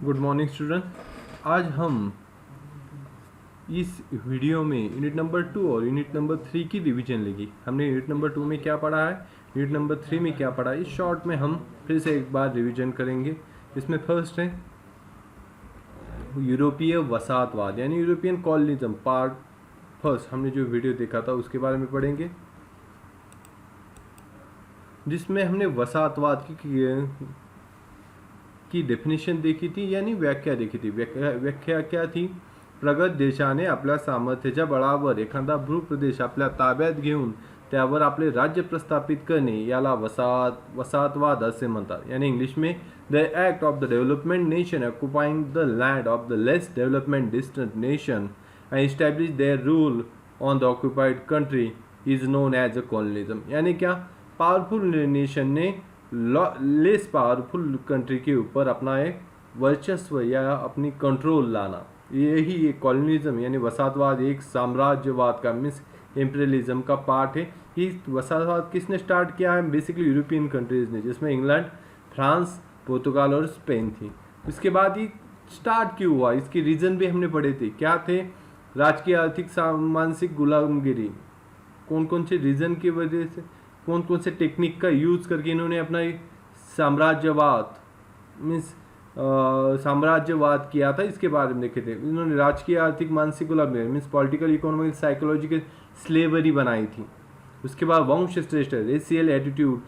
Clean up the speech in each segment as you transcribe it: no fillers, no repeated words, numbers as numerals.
Good morning student. आज हम इस वीडियो में यूनिट नंबर 2 और यूनिट नंबर 3 की रिवीजन लेगी। हमने यूनिट नंबर 2 में क्या पढ़ा है, यूनिट नंबर 3 में क्या पढ़ा है, इस शॉर्ट में हम फिर से एक बार रिवीजन करेंगे। इसमें फर्स्ट है यूरोपीय वसाहतवाद यानी यूरोपियन कॉलोनिज्म पार्ट फर्स्ट। हमने जो वीडियो देखा था उसके बारे में पढ़ेंगे, जिसमें हमने वसाहतवाद की डेफिनेशन देखी थी यानी व्याख्या देखी थी। व्याख्या क्या थी? प्रगत देशाने आपल्या सामर्थ्याच्या बळावर एखादा भूप्रदेश आपल्या ताब्यात घेऊन त्यावर आपले राज्य प्रस्थापित करणे याला वसाहतवाद असे म्हणतात। यानी इंग्लिश में the act of the development nation occupying the land of the less development distant nation and establish their rule on the occupied country is known as a colonialism. यानी क्या? पावरफुल नेशन ने less powerful country के ऊपर अपना एक वर्चस्व या अपनी कंट्रोल लाना, यही एक कॉलोनिज्म यानी वसाहतवाद एक साम्राज्यवाद का मीन्स इम्पीरियलिज्म का पार्ट है। ये वसाहतवाद किसने स्टार्ट किया है? बेसिकली यूरोपियन कंट्रीज ने, जिसमें इंग्लैंड, फ्रांस, पुर्तगाल और स्पेन थी। उसके बाद ये स्टार्ट क्यों हुआ, इसके रीजन भी हमने पढ़े थे। क्या थे? राजकीय, आर्थिक, मानसिक गुलामगिरी। कौन कौन से रीजन की वजह से, कौन कौन से टेक्निक का यूज करके इन्होंने अपना साम्राज्यवाद मीन्स साम्राज्यवाद किया था, इसके बारे में देखे थे। इन्होंने राजकीय, आर्थिक, मानसिक गुलामगिरी means political, economic, psychological slavery बनाई थी। उसके बाद वंश श्रेष्ठ, रेशियल एटीट्यूड,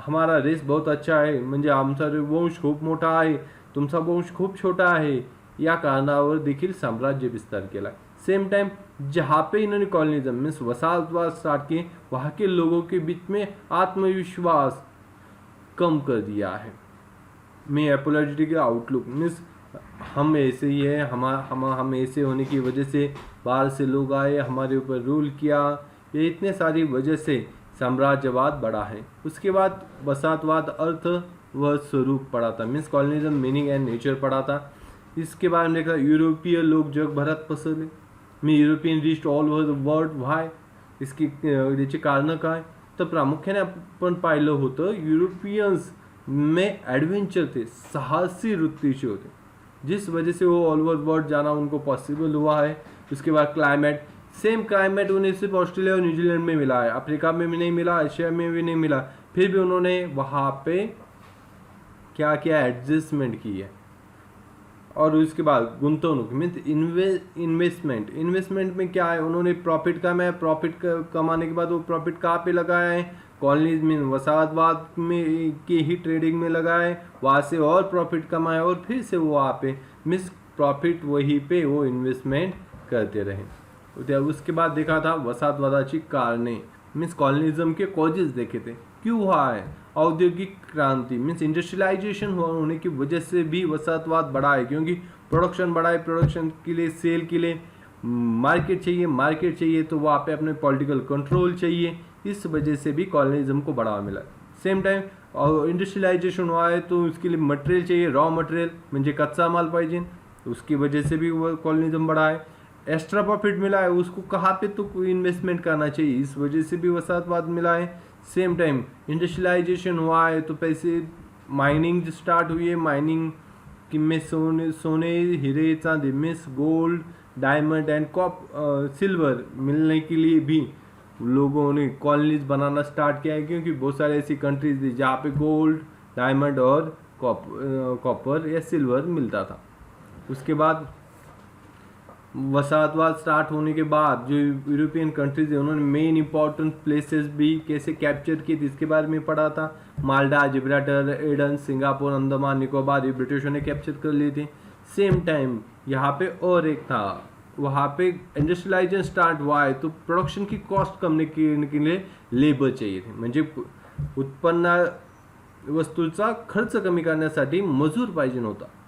हमारा रेस बहुत अच्छा आहे म्हणजे आमचा वंश खूप मोठा आहे, तुमचा वंश खूप छोटा आहे, या कारणावर देखील साम्राज्य विस्तार केला। सेम टाइम जहाँ पे इन्होंने कॉलोनिज्म मीन्स वसाहतवाद स्टार्ट किए, वहाँ के लोगों के बीच में आत्मविश्वास कम कर दिया है। में अपोलॉजिटिकल आउटलुक मीन्स हम ऐसे ही है, हम ऐसे होने की वजह से बाहर से लोग आए, हमारे ऊपर रूल किया, ये इतने सारी वजह से साम्राज्यवाद बढ़ा है। उसके बाद वसाहतवाद अर्थ व स्वरूप पढ़ा था, means colonialism meaning and nature पढ़ा था। इसके बारे में देखा युरोपीय लोक जगभरात पसरले, मी European reached all over the world. Why? याची कारणं काय? तर प्रामुख्याने आपण पाहिलं होतं युरोपियन्स में एडवेंचर थे, साहसी वृत्तीचे होते, जिस वजह से वो ऑल ओवर वर्ल्ड जाना उनको पॉसिबल हुआ है। उसके बाद क्लाइमेट, सेम क्लाइमेट उन्हें सिर्फ ऑस्ट्रेलिया और न्यूजीलैंड में मिला है, अफ्रीका में भी नहीं मिला, एशिया में भी नहीं मिला, फिर भी उन्होंने वहाँ पे क्या किया? एडजस्टमेंट की है। और उसके बाद गुंतवणूक मीन्स इन्वेस्टमेंट में क्या है? उन्होंने प्रॉफिट कमाया, प्रॉफिट कमाने के बाद वो प्रॉफिट कहाँ पे लगाया है? कॉलोनीज में, वसाहतवाद में के ही ट्रेडिंग में लगाए, वहाँ से और प्रॉफिट कमाए और फिर से वो वहाँ पे मीन्स प्रॉफिट वहीं पे वो इन्वेस्टमेंट करते रहे। उसके बाद देखा था वसाहतवादाची कारणे मीन्स कॉलोनिज्म के कॉजेज देखे थे, क्यों हुआ है? औद्योगिक क्रांति मीन्स इंडस्ट्रियलाइजेशन होने की वजह से भी वसाहतवाद बढ़ा है, क्योंकि प्रोडक्शन बढ़ा है, प्रोडक्शन के लिए, सेल के लिए मार्केट चाहिए तो वहाँ पे अपने पॉलिटिकल कंट्रोल चाहिए, इस वजह से भी कॉलोनिज्म को बढ़ावा मिला। सेम टाइम और इंडस्ट्रियलाइजेशन हुआ है तो उसके लिए मटेरियल चाहिए, रॉ मटेरियल म्हणजे कच्चा माल पाहिजे, उसकी वजह से भी वो कॉलोनिज्म बढ़ा है। एक्स्ट्रा प्रॉफिट मिला है, उसको कहाँ पे तो इन्वेस्टमेंट करना चाहिए, इस वजह से भी वसाहतवाद मिला है। सेम टाइम इंडस्ट्रियलाइजेशन हुआ है तो पैसे माइनिंग स्टार्ट हुई है, माइनिंग की में सोने हीरे चांदी means gold, diamond and silver मिलने के लिए भी लोगों ने कॉलोनीज बनाना स्टार्ट किया है, क्योंकि बहुत सारे ऐसी कंट्रीज थी जहाँ पे गोल्ड, डायमंड और कॉपर या सिल्वर मिलता था। उसके बाद वसाहतवाद स्टार्ट होने के बाद जो यूरोपियन कंट्रीज है उन्होंने मेन इंपॉर्टेंट प्लेसेस भी कैसे कैप्चर किए थे, इसके बारे में पढ़ा था। Malta, Gibraltar, Aden, Singapore, Andaman Nicobar ये ब्रिटिशों ने कैप्चर कर लिए थे। सेम टाइम यहाँ पे और एक था, वहाँ पे इंडस्ट्रियलाइजेशन स्टार्ट हुआ है तो प्रोडक्शन की कॉस्ट कम करने के लिए लेबर चाहिए थे, म्हणजे उत्पन्न वस्तूचा खर्च कमी करण्यासाठी मजूर पाहिजे होता,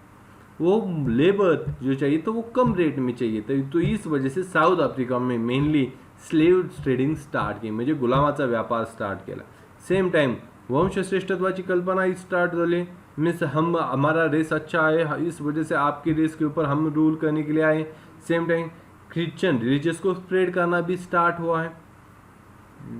वो लेबर जो चाहिए तो वो कम रेट में चाहिए था। तो इस वजह से साउथ अफ्रीका में मेनली स्लेव ट्रेडिंग स्टार्ट की, म्हणजे गुलामाचा व्यापार स्टार्ट केला। सेम टाइम वंशश्रेष्ठत्वाची कल्पना स्टार्ट झाली, मीन्स हमारा रेस अच्छा है, इस वजह से आपके रेस के ऊपर हम रूल करने के लिए आए। सेम टाइम क्रिश्चियन रिलीजियस को स्प्रेड करना भी स्टार्ट हुआ है,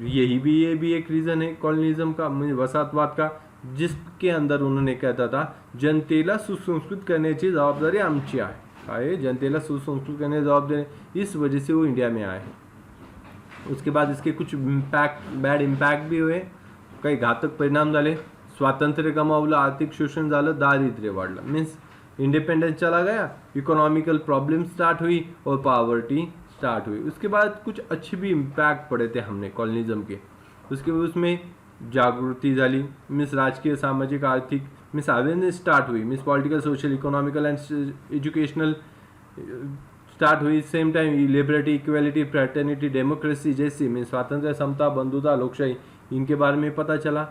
ये भी एक रीज़न है कॉलोनिज्म का, वसाहतवाद का। जिसके अंदर उन्होंने कहता था जनतेला सुसंस्कृत करण्याची जबाबदारी आमची आहे. काय जनतेला सुसंस्कृत करण्याची जबाबदारी, इस वजह से वो इंडिया में आए. उसके बाद इसके कुछ बॅड इम्पॅक्ट भी हुए, काही घातक परिणाम झाले. स्वातंत्र्य गमावलं, आर्थिक शोषण झालं, दारिद्र्य वाढलं. मीन्स इंडिपेंडेंस चला गया, इकोनॉमिकल प्रॉब्लम स्टार्ट हुई और पॉवर्टी स्टार्ट हुई. उसके बाद कुछ अच्छे भी इम्पैक्ट पड़े थे हमने कॉलोनिज्म के. उसके उसमें जागृति झाली, मीन्स राजकीय सामाजिक आर्थिक मीन्स अवेयरनेस स्टार्ट हुई, means political social economical and educational start हुई. Same time liberty, equality, fraternity, democracy जैसी मीन्स स्वातंत्र्य, समता, बंधुता, लोकशाही, इनके बारे में पता चला.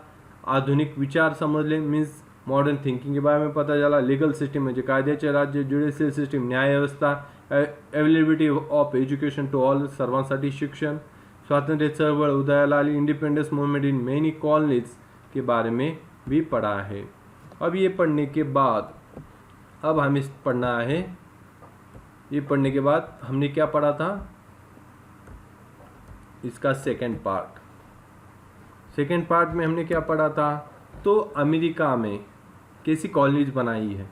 आधुनिक विचार समजले, मीन्स मॉडर्न थिंकिंग के बारे में पता चला. लीगल सिस्टम म्हणजे कायद्याचे राज्य, ज्युडिशियल सिस्टम न्याय व्यवस्था, availability of education to all, सर्वांसाठी शिक्षण. स्वातंत्र्य चळवळ उदयाला आली, independence movement in many colonies के बारे में भी पढ़ा है. अब ये पढ़ने के बाद अब हमें पढ़ना है, ये पढ़ने के बाद हमने क्या पढ़ा था, इसका सेकंड पार्ट में हमने क्या पढ़ा था. तो अमेरिका में कैसी कॉलोनीज बनाई है,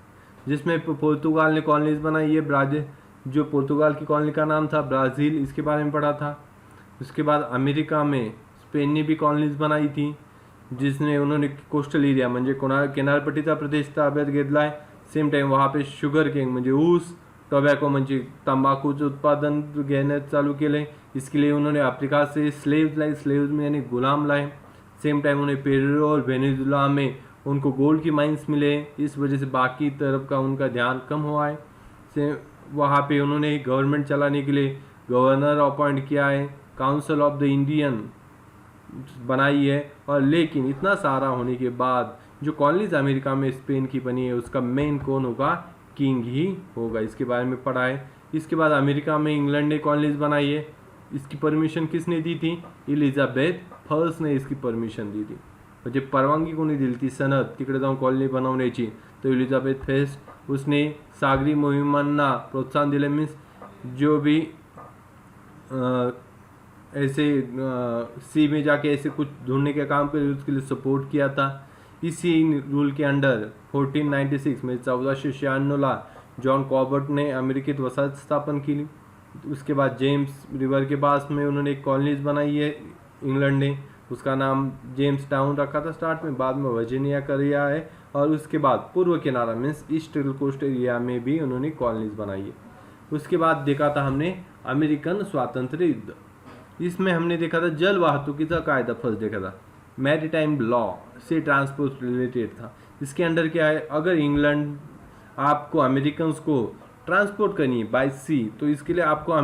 जिसमें पुर्तगाल ने कॉलोनीज बनाई है. ब्राज़ील, जो पुर्तगाल की कॉलोनी का नाम था ब्राज़ील, इसके बारे में पढ़ा था. उसके बाद अमेरिका में स्पेन ने भी कॉलोनीज बनाई थी, जिसने उन्होंने कोस्टल एरिया म्हणजे किनारपट्टीचा प्रदेश ताब्यात घेतलाय. सेम टाइम वहाँ पे शुगर केन म्हणजे ऊस, टोबॅको म्हणजे तंबाखूचं उत्पादन घेण्यात चालू केले. इसके लिए उन्होंने अफ्रीका से स्लेव्स लाए, स्लेव्स में यानी गुलाम लाए. सेम टाइम उन्हें पेरू और वेनेजुला में उनको गोल्ड की माइंस मिले, इस वजह से बाकी तरफ का उनका ध्यान कम हुआ है. वहाँ पे उन्होंने गवर्नमेंट चलाने के लिए गवर्नर अपॉइंट किया है, काउंसिल ऑफ द इंडियन बनाई है. और लेकिन इतना सारा होने के बाद जो कॉलोनीज अमेरिका में स्पेन की बनी है, उसका मेन कौन होगा, किंग ही होगा. इसके बारे में पढ़ा है. इसके बाद अमेरिका में इंग्लैंड ने कॉलोनीज बनाई है. इसकी परमिशन किसने दी थी, एलिझाबेथ फर्स्ट ने इसकी परमिशन दी थी. म्हणजे परवानगी कोणी दिली ती सनद तिकडे जाऊन कॉलनी बनवण्याची, तो एलिझाबेथ फर्स्ट. उसने सागरी मोहिमांना प्रोत्साहन दिले, मीन्स जो भी ऐसे सी में जाके ऐसे कुछ ढूंढने के काम करे उसके लिए सपोर्ट किया था. इसी रूल के अंडर 1496 में 1496 जॉन कॉबर्ट ने अमेरिकेत वसाहत स्थापन केली. उसके बाद जेम्स रिवर के पास में उन्होंने एक कॉलोनीज बनाई है इंग्लैंड ने, उसका नाम जेम्स टाउन रखा था स्टार्ट में, बाद में वर्जीनिया कर दिया है. और उसके बाद पूर्व किनारा मीन्स ईस्ट कोस्ट एरिया में भी उन्होंने कॉलोनीज बनाई है. उसके बाद देखा था हमने अमेरिकन स्वातंत्र्य युद्ध. इसमें हमने देखा था जल वाहतुकीचा कायदा फर्स्ट देखा था, मैरीटाइम लॉ से ट्रांसपोर्ट रिलेटेड था. इसके अंडर क्या है, अगर इंग्लैंड आपको अमेरिकन्स को ट्रांसपोर्ट करनी है बाय सी, तो इसके लिए आपको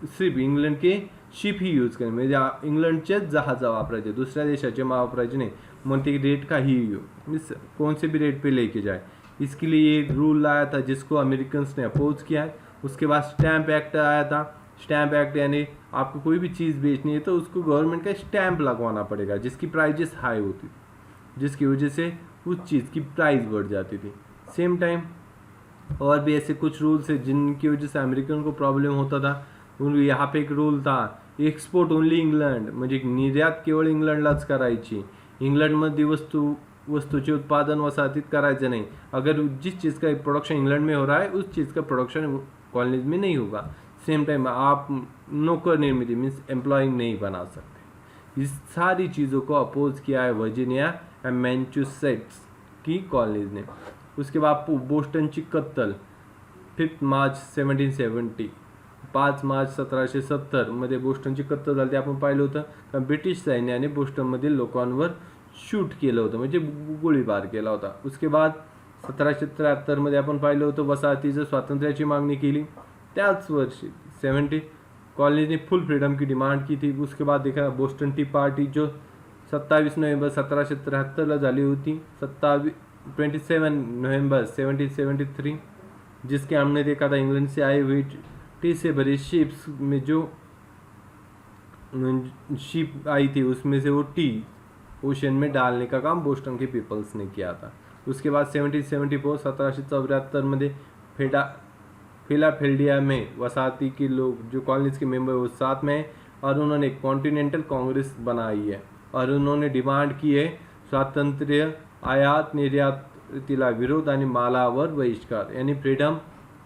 सिर्फ इंग्लंड के शिप ही यूज करणे, म्हणजे इंग्लंडचेच जहाज वापरायचे, दुसऱ्या देशाचे वापरायचे नाही. मग ते रेट का ही मीन्स कौन से भी रेट पे लेके जाए, इसके लिए ये रूल लाया था जिसको अमेरिकन्स ने अपोज किया है. उसके बाद स्टैम्प एक्ट आया था. स्टैम्प एक्ट यानी आपको कोई भी चीज़ बेचनी है तो उसको गवर्नमेंट का स्टैम्प लगवाना पड़ेगा, जिसकी प्राइजेस हाई होती, जिसकी वजह से उस चीज़ की प्राइस बढ़ जाती थी. सेम टाइम और भी ऐसे कुछ रूल्स है जिनकी वजह से अमेरिकन को प्रॉब्लम होता था. उन यहाँ पे एक रूल था, एक्सपोर्ट ओनली इंग्लंड, म्हणजे निर्यात केवळ इंग्लंडलाच करायची. इंग्लंडमध्ये वस्तूचे उत्पादन वसाहतीत करायचं नाही. अगर जिस चीज़ का प्रोडक्शन इंग्लैंड में हो रहा है उस चीज़ का प्रोडक्शन कॉलोनीज में नहीं होगा. सेम टाइम आप नौकर निर्मित मीन्स एम्प्लॉइंग नहीं बना सकते. इस सारी चीज़ों को अपोज किया है वर्जीनिया एंड मैसाचुसेट्स की कॉलोनीज ने. उसके बाद बोस्टनची कत्तल 5 मार्च 1770, 5 मार्च 1770 मध्ये बोस्टनची कत्तल झाली. आपण पाहिलं होतं का ब्रिटिश सैन्याने बोस्टनमधील लोकांवर शूट केलं होतं, म्हणजे गोळीबार केला होता. उसके बाद 1773 मध्ये आपण पाहिलं होतं वसाहतीचं स्वातंत्र्याची मागणी केली. त्याच वर्षी 70 कॉलोनी ने फुल फ्रीडम की डिमांड की थी. उसके बाद देखा बोस्टन टी पार्टी जो 27 नवंबर 1773 झाली होती, 27 नवंबर 1773, जिसके हमने देखा था इंग्लैंड से आए हुए टी से भरे शिप्स में जो शिप आई थी उसमें से वो टी ओशन में डालने का काम बोस्टन के पीपल्स ने किया था. उसके बाद 1774 1774 मध्ये फिलाडेल्फिया में वसाहती के लोग जो कॉलोनीज के मेंबर वो साथ में हैं और उन्होंने कॉन्टिनेंटल कांग्रेस बनाई है और उन्होंने डिमांड की है स्वातंत्र्य आयात निर्यातीला विरोध आणि मालावर बहिष्कार यानी freedom,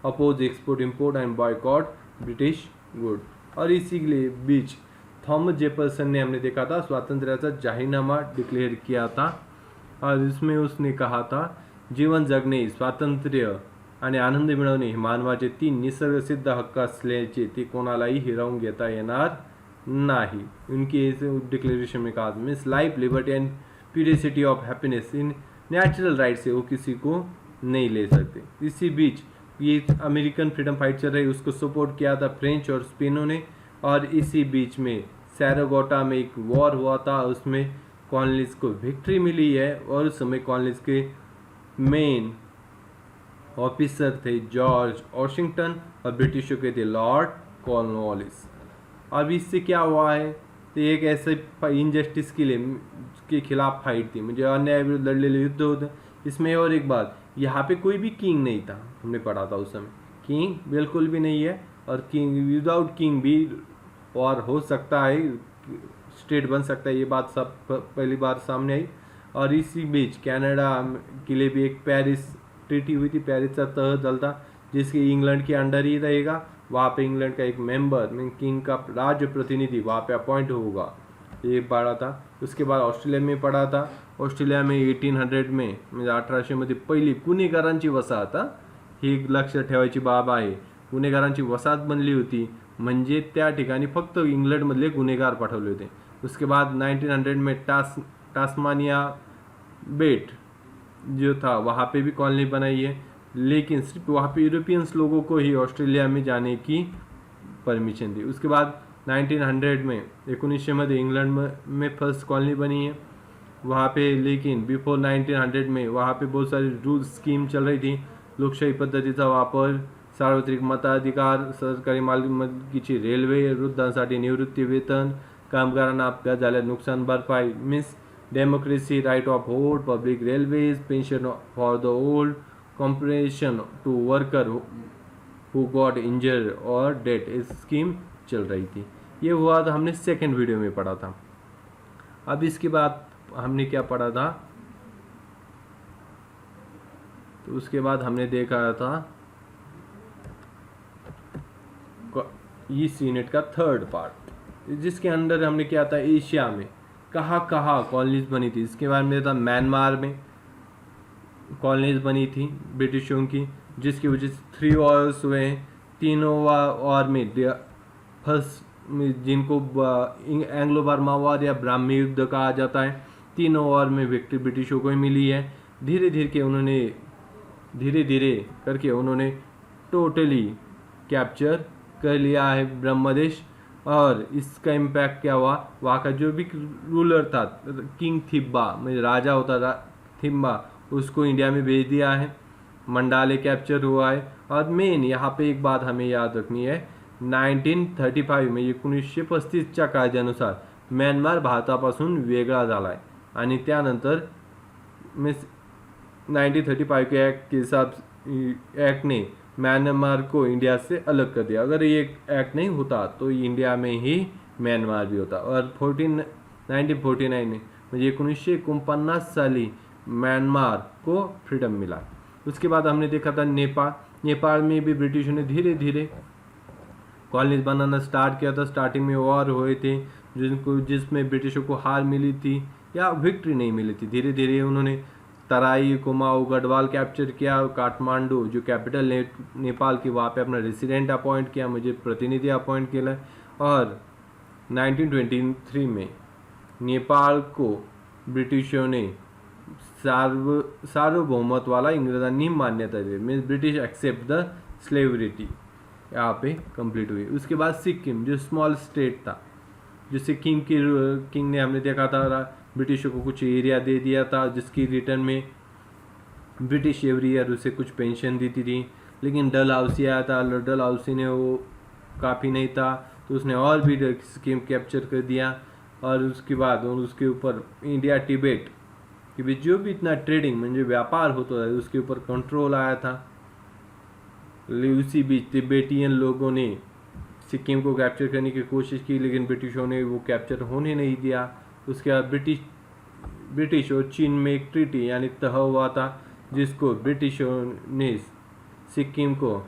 oppose export import and boycott British good. और इसी के बीच थॉमस जेफरसन ने हमने देखा था स्वातंत्र्याचा जाहीरनामा डिक्लेअर किया था और इसमें उसने कहा था जीवन जगणे, स्वातंत्र्य आणि आनंद मिळवणे हे मानवाचे 3 निसर्गसिद्ध हक्क असल्याचे ते कोणालाही हिरावून घेता येणार नाही। उनके इस डिक्लेरेशन में कहा means life, liberty and pursuit of happiness in natural right से वो किसी को नहीं ले सकते। इसी बीच ये अमेरिकन फ्रीडम फाइट चल रही, उसको सपोर्ट किया था फ्रेंच और स्पेनों ने। और इसी बीच में सैराटोगा में एक वॉर हुआ था, उसमें कॉर्नवालिस को विक्ट्री मिली है और उस समय कॉर्नवालिस के मेन ऑफिसर थे जॉर्ज वॉशिंगटन और ब्रिटिशों के थे लॉर्ड कॉर्नवालिस। अब इससे क्या हुआ है, तो एक ऐसे इनजस्टिस के खिलाफ फाइट थी, मुझे अन्याय विरुद्ध लड़ने युद्ध होते। इसमें और एक बात, यहाँ पे कोई भी किंग नहीं था, हमने पढ़ा था उस समय किंग बिल्कुल भी नहीं है, और किंग विदाउट किंग भी वॉर हो सकता है, स्टेट बन सकता है, ये बात सब पहली बार सामने आई। और इसी बीच कनाडा के लिए भी एक पेरिस ट्रीटी हुई थी, पेरिस का तहत था जिसके इंग्लैंड के अंडर ही रहेगा, वहाँ पे इंग्लैंड का एक मेंबर मीन किंग का राज्य प्रतिनिधि वहाँ पे अपॉइंट होगा, ये पढ़ा था। उसके बाद ऑस्ट्रेलिया में पढ़ा था, ऑस्ट्रेलिया में 1800 में म्हणजे 1800 मध्ये पहिली गुन्हेगारांची वसाहत, ही एक लक्ष ठेवायची बाब आहे, गुन्हेगारांची वसाहत बनली होती, म्हणजे त्या ठिकाणी फक्त इंग्लंडमधले गुन्हेगार पाठवले होते। उसके बाद 1900 में टास्मानिया बेट जो था वहाँ पे भी कॉलोनी बनाई है, लेकिन सिर्फ वहाँ पे यूरोपियंस लोगों को ही ऑस्ट्रेलिया में जाने की परमिशन दी। उसके बाद 1900 में 1900 मध्ये इंग्लैंड में फर्स्ट कॉलोनी बनी है वहाँ पे, लेकिन बिफोर 1900 में वहाँ पे बहुत सारी रूल स्कीम चल रही थी, लोकशाही पद्धतीचा वापर, सार्वत्रिक मताधिकार, सरकारी मालकीची रेल्वे, वृद्धांसाठी निवृत्ती वेतन, कामगारांना अपघात झाल्यास नुकसान भरपाई means democracy, right of vote, public railways, pension for the old, compensation to worker who got injured और डेथ, इस स्कीम चल रही थी। ये हुआ था, हमने सेकंड वीडियो में पढ़ा था। अब इसके बाद हमने क्या पढ़ा था, तो उसके बाद हमने देखा था इस यूनिट का थर्ड पार्ट, जिसके अंदर हमने क्या था एशिया में कहाँ कहाँ कॉलोनीज बनी थी। इसके बाद में था म्यांमार में कॉलोनीज बनी थी ब्रिटिशों की, जिसकी वजह से 3 वॉर्स हुए हैं। तीनों वॉर में फर्स्ट जिनको एंग्लो बर्मा वॉर या ब्राह्मी युद्ध कहा जाता है, तीनों वॉर में विक्ट्री ब्रिटिशों को ही मिली है। धीरे धीरे करके उन्होंने टोटली कैप्चर कर लिया है ब्रह्मदेश। और इसका इम्पैक्ट क्या हुआ, वहाँ का जो भी रूलर था किंग थिब्बा मतलब राजा होता था थिम्बा, उसको इंडिया में भेज दिया है, मंडाले कैप्चर हुआ है। और मेन यहाँ पे एक बात हमें याद रखनी है, 1935 में 1935च्या कायद्यानुसार म्यानमार भारतापासून वेगळा झाला आहे आणि त्यानंतर मीन्स 1935 के एक्ट के हिसाब एक्ट ने म्यांमार को इंडिया से अलग कर दिया। अगर ये एक्ट नहीं होता तो इंडिया में ही म्यांमार भी होता। और 1949 में म्हणजे 1949 साली म्यांमार को फ्रीडम मिला। उसके बाद हमने देखा था नेपाल में भी ब्रिटिशों ने धीरे धीरे कॉलोनीज बनाना स्टार्ट किया था। स्टार्टिंग में वॉर हुए थे जिसमें ब्रिटिशों को हार मिली थी या विक्ट्री नहीं मिली थी। धीरे धीरे उन्होंने तराई, कुमाऊं, गढ़वाल कैप्चर किया। काठमांडू जो कैपिटल नेपाल की, वहाँ पे अपना रेसिडेंट अपॉइंट किया, मुझे प्रतिनिधि अपॉइंट किया। और 1923 में नेपाल को ब्रिटिशों ने सार्वभौमत वाला इंग्रजांनी मान्यता दी, मीन्स ब्रिटिश एक्सेप्ट द स्लेवरिटी, यहाँ पे कंप्लीट हुई। उसके बाद सिक्किम जो स्मॉल स्टेट था, जो सिक्किम की किंग ने हमने देखा था ब्रिटिशों को कुछ एरिया दे दिया था, जिसकी रिटर्न में ब्रिटिश एवरी ईयर उसे कुछ पेंशन देती थी। लेकिन डलहौसी आया था, डलहौसी ने वो काफ़ी नहीं था तो उसने और भी स्कीम कैप्चर कर दिया। और उसके बाद उसके ऊपर इंडिया तिब्बत के बीच जो भी इतना ट्रेडिंग म्हणजे व्यापार होता है उसके ऊपर कंट्रोल आया था। उसी बीच तिब्बतियन लोगों ने सिक्किम को कैप्चर करने की कोशिश की, लेकिन ब्रिटिशों ने वो कैप्चर होने नहीं दिया। उसके बाद ब्रिटिश ब्रिटिश और चीन में एक ट्रीटी यानी तह हुआ था, जिसको ब्रिटिशों ने सिक्किम को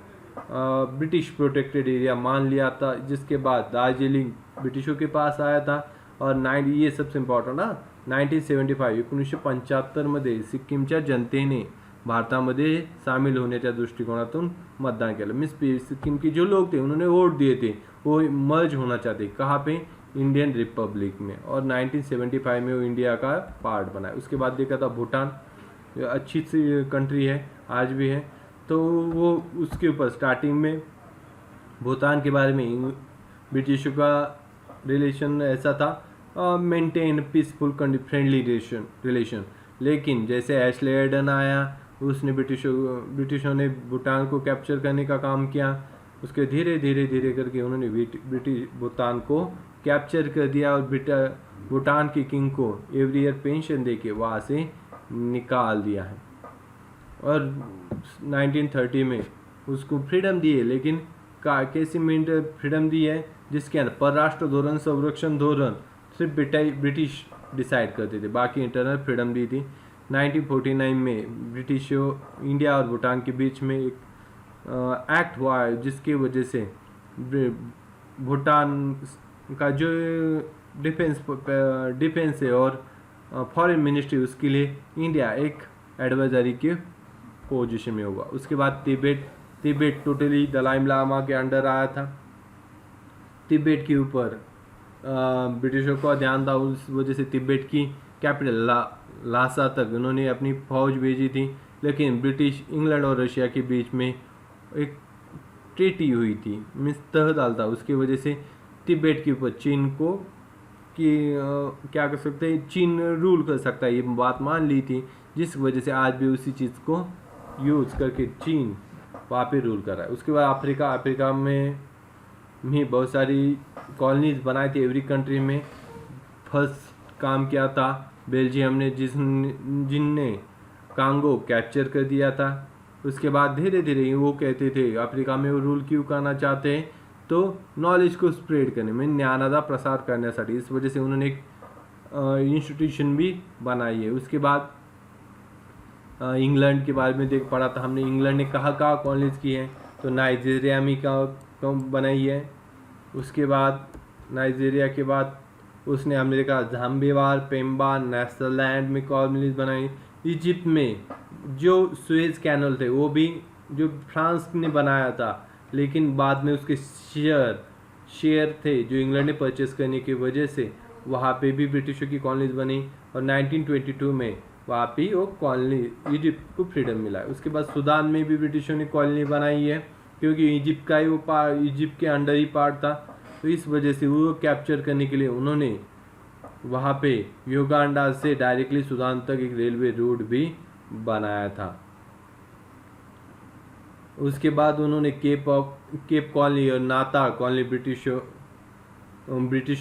ब्रिटिश प्रोटेक्टेड एरिया मान लिया था, जिसके बाद दार्जिलिंग ब्रिटिशों के पास आया था। और ये सबसे इम्पॉर्टंट ना 1975 मध्ये सिक्कीमच्या जनतेने भारतामध्ये सामील होण्याच्या दृष्टिकोनातून मतदान केलं। मीन्स सिक्किम के जो लोग थे उन्होंने वोट दिए थे, वो मर्ज होना चाहते। कहाँ पे? इंडियन रिपब्लिक में। और 1975 में वो इंडिया का पार्ट बना। उसके बाद देखा था भूटान, अच्छी सी कंट्री है, आज भी है। तो वो उसके ऊपर स्टार्टिंग में भूटान के बारे में ब्रिटिशों का रिलेशन ऐसा था, मेंटेन पीसफुल फ्रेंडली रिलेशन। लेकिन जैसे एशले एडन आया, उसने ब्रिटिशों ने भूटान को कैप्चर करने का काम किया। उसके धीरे धीरे करके उन्होंने ब्रिटिश भूटान को कैप्चर कर दिया और भूटान के किंग को एवरी ईयर पेंशन देके वहाँ से निकाल दिया है। और 1930 में उसको फ्रीडम दी है। लेकिन कैसे मीन फ्रीडम दी है, जिसके अंदर परराष्ट्र धोरण, संरक्षण धोरण सिर्फ ब्रिटिश डिसाइड करते थे, बाकी इंटरनल फ्रीडम दी थी। 1949 में ब्रिटिशों इंडिया और भूटान के बीच में एक एक्ट हुआ है, जिसकी वजह से भूटान का जो डिफेंस है और फॉरेन मिनिस्ट्री, उसके लिए इंडिया एक एडवाइजरी के पोजीशन में होगा। उसके बाद तिब्बत टोटली दलाई लामा के अंडर आया था। तिब्बत के ऊपर ब्रिटिशों का ध्यान था, उस वजह से तिब्बत की कैपिटल लासा तक उन्होंने अपनी फौज भेजी थी। लेकिन ब्रिटिश, इंग्लैंड और रशिया के बीच में एक ट्रीटी हुई थी, मीन्स तह डाल था। उसकी वजह से तिब्बत के ऊपर चीन को क्या कर सकते हैं, चीन रूल कर सकता है, ये बात मान ली थी। जिस वजह से आज भी उसी चीज़ को यूज़ करके चीन वहाँ पे रूल कर रहा है। उसके बाद अफ्रीका में भी बहुत सारी कॉलोनीज बनाई थी। एवरी कंट्री में फर्स्ट काम किया था बेल्जियम ने, जिनने कांगो कैप्चर कर दिया था। उसके बाद धीरे धीरे वो कहते थे अफ्रीका में वो रूल क्यों करना चाहते हैं, तो नॉलेज को स्प्रेड करने में, ज्ञानाचा प्रसार करण्यासाठी। इस वजह से उन्होंने एक इंस्टीट्यूशन भी बनाई है। उसके बाद इंग्लैंड के बारे में देख पढ़ा था हमने, इंग्लैंड ने कहाँ कॉलोनीज की है, तो नाइजीरिया में का बनाई है। उसके बाद नाइजीरिया के बाद उसने हमने देखा झाम्बेवार, पेम्बा, नेदरलैंड में कॉलोनीज बनाई। इजिप्ट में जो सुएज कैनल थे वो भी जो फ्रांस ने बनाया था, लेकिन बाद में उसके शेयर थे जो इंग्लैंड ने परचेस करने की वजह से वहाँ पे भी ब्रिटिशों की कॉलोनीज बनी। और 1922 में वहाँ पे वो कॉलोनी इजिप्ट को फ्रीडम मिला है। उसके बाद सूडान में भी ब्रिटिशों ने कॉलोनी बनाई है, क्योंकि इजिप्ट का ही वो इजिप्ट के अंडर ही पार्ट था। तो इस वजह से वो कैप्चर करने के लिए उन्होंने वहाँ पे युगांडा से डायरेक्टली सूडान तक एक रेलवे रूट भी बनाया था। उसके बाद उन्होंने केप कॉलोनी और नाता कॉलोनी ब्रिटिशों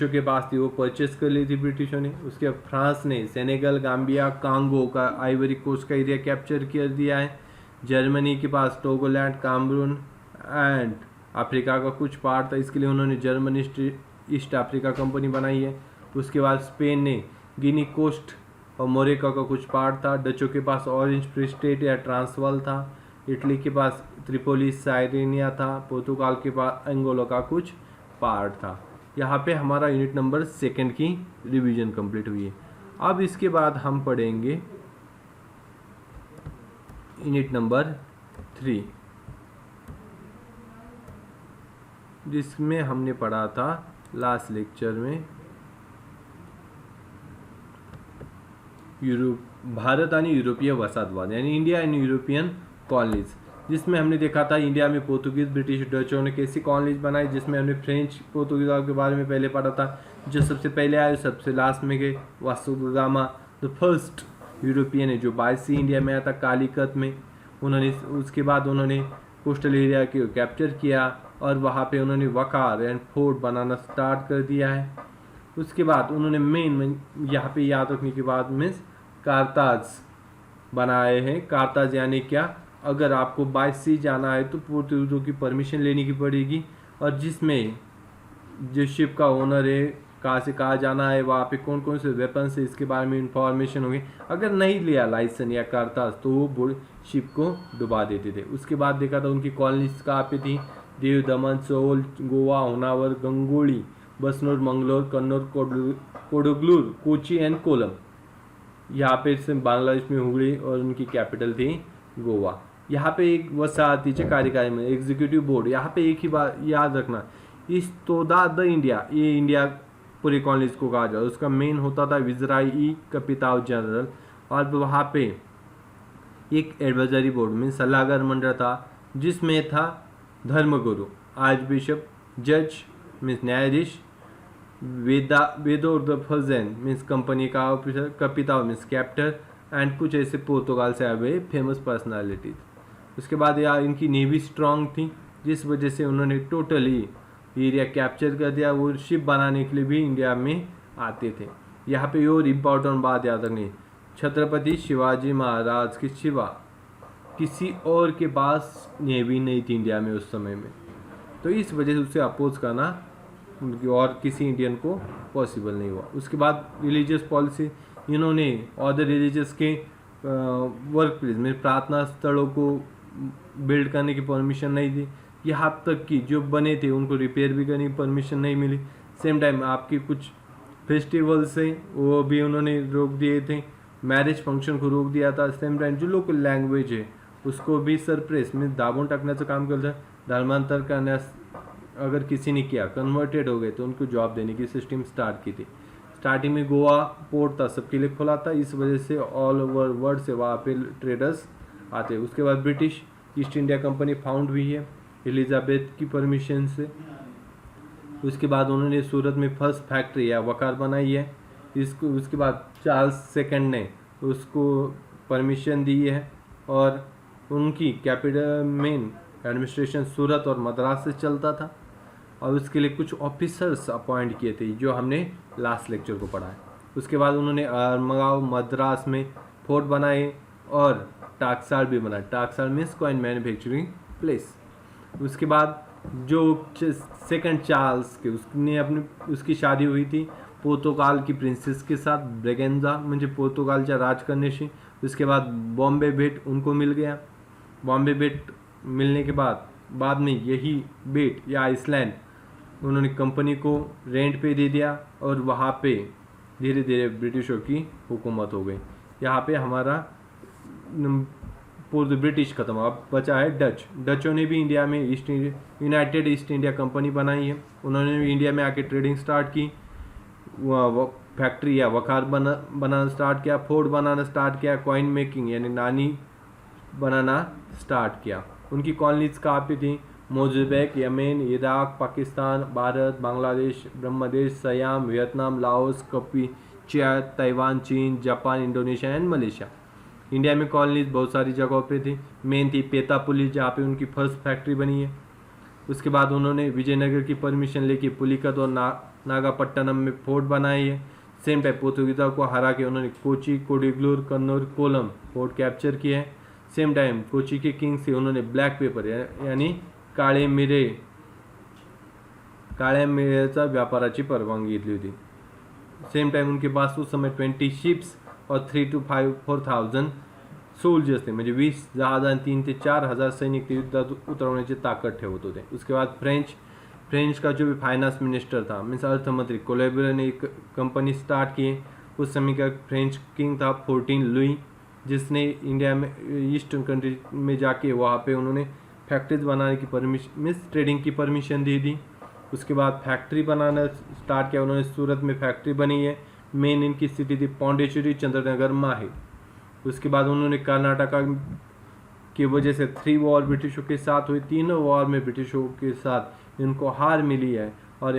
के पास थी, वो परचेस कर ली थी ब्रिटिशों ने। उसके बाद फ्रांस ने सेनेगल, गाम्बिया, कांगो का, आइवरी कोस्ट का एरिया कैप्चर कर दिया है। जर्मनी के पास टोगोलैंड, कामरून एंड अफ्रीका का कुछ पार्ट था, इसके लिए उन्होंने जर्मन ईस्ट अफ्रीका कंपनी बनाई है। उसके बाद स्पेन ने गिनी कोस्ट और मोरेका का कुछ पार्ट था। डचों के पास ऑरेंज फ्री स्टेट या ट्रांसवाल था। इटली के पास त्रिपोली, साइरेनिया था। पुर्तगाल के पास अंगोला का कुछ पार्ट था। यहाँ पे हमारा यूनिट नंबर 2 की रिवीजन कंप्लीट हुई है। अब इसके बाद हम पढ़ेंगे यूनिट नंबर 3, जिसमें हमने पढ़ा था लास्ट लेक्चर में भारत आणि युरोपीय वसाहतवाद, यानी इंडिया एंड यूरोपियन कॉलोनीज, जिसमें हमने देखा था इंडिया में पोर्तुगीज, ब्रिटिश, डचों ने कैसी कॉलोनीज बनाई। जिसमें हमने फ्रेंच पोर्तुगीज के बारे में पहले पढ़ा था, जो सबसे पहले आए सबसे लास्ट में गए। Vasco the gamma the first European है जो 22 इंडिया में आया था, कालीकत में। उन्होंने उसके बाद उन्होंने कोस्टल एरिया को कैप्चर किया और वहाँ पे उन्होंने वकार एंड फोर्ट बनाना स्टार्ट कर दिया है। उसके बाद उन्होंने मेन यहाँ पे याद रखने की बात में कारताज बनाए हैं। कारताज यानी क्या, अगर आपको बाय सी जाना है तो पोर्तुगीजों की परमिशन लेनी की पड़ेगी, और जिसमें जो शिप का ओनर है कहाँ से कहाँ जाना है, वहाँ पे कौन कौन से वेपन्स है, इसके बारे में इंफॉर्मेशन होगी। अगर नहीं लिया लाइसेंस या कारताज तो वो शिप को डुबा देते थे। उसके बाद देखा था उनकी कॉलोनीज कहाँ पे थी, दीव, दमन, चौल, गोवा, होनावर, गंगोली, बसनौर, मंगलोर, कन्नौर, कोडुगलूर, कोची एंड कोलम। यहाँ पे से बांग्लादेश में हुगली और उनकी कैपिटल थी गोवा। यहाँ पे एक वसाहतीचे कार्यकारी में एग्जीक्यूटिव बोर्ड, यहाँ पे एक ही बात याद रखना, इस तोदा द इंडिया, ये इंडिया पूरी कॉलोनीज को कहा जाए, उसका मेन होता था विजराई कपिताव जनरल। और वहाँ पे एक एडवाइजरी बोर्ड में सलाहकार मंडल था जिसमें था धर्मगुरु, आर्च बिशप, जज मीन्स न्यायाधीश, वेदो द फजैन मीन्स कंपनी का ऑफिसर, कपिताव मीन्स कैप्टन एंड कुछ ऐसे पुर्तगाल से आए हुए फेमस पर्सनालिटीज। उसके बाद यार इनकी नेवी स्ट्रांग थी जिस वजह से उन्होंने टोटली एरिया कैप्चर कर दिया। वो शिप बनाने के लिए भी इंडिया में आते थे। यहाँ पे और इम्पोर्टेंट बात याद रखनी, छत्रपति शिवाजी महाराज की सिवा किसी और के पास नेवी नहीं थी इंडिया में उस समय में, तो इस वजह से उसे अपोज करना और किसी इंडियन को पॉसिबल नहीं हुआ। उसके बाद रिलीजियस पॉलिसी, इन्होंने अदर रिलीजियस के वर्क प्लेस में प्रार्थना स्थलों को बिल्ड करने की परमिशन नहीं दी। यहाँ तक कि जो बने थे उनको रिपेयर भी करने की परमिशन नहीं मिली। सेम टाइम आपकी कुछ फेस्टिवल्स हैं वो भी उन्होंने रोक दिए थे, मैरिज फंक्शन को रोक दिया था। सेम टाइम जो लोकल लैंग्वेज है उसको भी सरप्रेस में दाबून टाकण्याचं काम करता है। धर्मांतर करण्यास अगर किसी ने किया, कन्वर्टेड हो गए तो उनको जॉब देने की सिस्टम स्टार्ट की थी। स्टार्टिंग में गोवा पोर्ट था, सबके लिए खुला था, इस वजह से ऑल ओवर वर्ल्ड से वहाँ पे ट्रेडर्स आते। उसके बाद British east India company found हुई है एलिजाबेथ की परमिशन से। उसके बाद उन्होंने सूरत में फर्स्ट फैक्ट्री या वकार बनाई है। इसको उसके बाद चार्ल्स सेकंड ने उसको परमिशन दी है और उनकी कैपिटल मेन एडमिनिस्ट्रेशन सूरत और मद्रास से चलता था। और उसके लिए कुछ ऑफिसर्स अपॉइंट किए थे जो हमने लास्ट लेक्चर को पढ़ा है। उसके बाद उन्होंने अरमगांव मद्रास में फोर्ट बनाए और टाकसाल भी बनाया। टाकसाल मीन्स कॉइन मैन्युफैक्चरिंग प्लेस। उसके बाद जो सेकंड चार्ल्स के उसकी शादी हुई थी पोर्तुगाल की प्रिंसेस के साथ, ब्रेगेंजा म्हणजे पोर्तुगालच्या राजकन्याशी। उसके बाद बॉम्बे बेट उनको मिल गया। बॉम्बे बेट मिलने के बाद में यही बेट या आइसलैंड उन्होंने कंपनी को रेंट पे दे दिया और वहाँ पे धीरे धीरे ब्रिटिशों की हुकूमत हो गई। यहाँ पे हमारा पूर्व ब्रिटिश खत्म, अब बचा है डच। डचों ने भी इंडिया में यूनाइटेड ईस्ट इंडिया कंपनी बनाई है। उन्होंने भी इंडिया में आके ट्रेडिंग स्टार्ट की, फैक्ट्री या वकार बनाना स्टार्ट किया, फोर्ट बनाना स्टार्ट किया, कॉइन मेकिंग यानी नानी बनाना स्टार्ट किया। उनकी कॉलोनीज कहाँ पे थी? Mozambique, Yemen, Iraq, Pakistan, Bharat, Bangladesh, Brahmadesh, Siam, Vietnam, Laos, Kampuchea, Taiwan, चीन, Japan, Indonesia and Malaysia. India में कॉलोनीज बहुत सारी जगहों पे थी। मेन थी पेतापुली जहाँ पे उनकी फर्स्ट फैक्ट्री बनी है। उसके बाद उन्होंने विजयनगर की परमिशन लेके पुलिकत और नागापट्टनम में फोर्ट बनाई है। सेम टाइम पोर्तुगीजों को हरा के उन्होंने कोची, कोडिगलूर, कन्नौर, कोलम फोर्ट कैप्चर किए हैं। सेम टाइम कोची के किंग से उन्होंने ब्लैक पेपर यानी काळे मिरेचा व्यापाराची परवानगी घेतली होती। सेम टाइम उनके पास उस समय 20 शिप्स और 3 to 4,000 सोल्जर्स थे, म्हणजे 20 जहाज आणि 3 ते 4,000 सैनिक ते युद्धात उतरवण्याची ताकद ठेवत होते। उसके बाद फ्रेंच का जो भी फाइनेंस मिनिस्टर था मीन्स अर्थमंत्री कोलेबर ने एक कंपनी स्टार्ट की। उस समय का फ्रेंच किंग था 14 लुई, जिसने इंडिया में ईस्टर्न कंट्री में जाके वहाँ पे उन्होंने फैक्ट्रीज बनाने की परमिशन मीन्स ट्रेडिंग की परमिशन दे दी। उसके बाद फैक्ट्री बनाना स्टार्ट किया उन्होंने। सूरत में फैक्ट्री बनी है। मेन इनकी सिटी थी पौंडेचेरी, चंद्रनगर, माहे। उसके बाद उन्होंने कर्नाटका की वजह से 3 वॉर ब्रिटिशों के साथ हुई। तीनों वॉर में ब्रिटिशों के साथ इनको हार मिली है और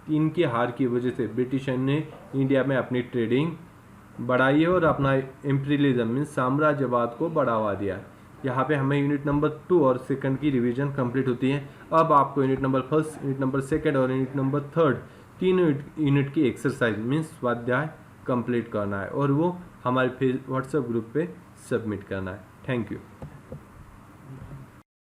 इनकी हार की वजह से ब्रिटिश ने इंडिया में अपनी ट्रेडिंग बढ़ाई है और अपना इम्पीरियलिज्म मीन्स साम्राज्यवाद को बढ़ावा दिया है। यहाँ पे हमें यूनिट नंबर 2 और 2 की रिवीजन कंप्लीट होती है। अब आपको यूनिट नंबर 1, यूनिट नंबर 2 और यूनिट नंबर 3 तीनों यूनिट की एक्सरसाइज मीन्स स्वाध्याय कंप्लीट करना है और वो हमारे व्हाट्सएप ग्रुप पे सबमिट करना है। Thank you.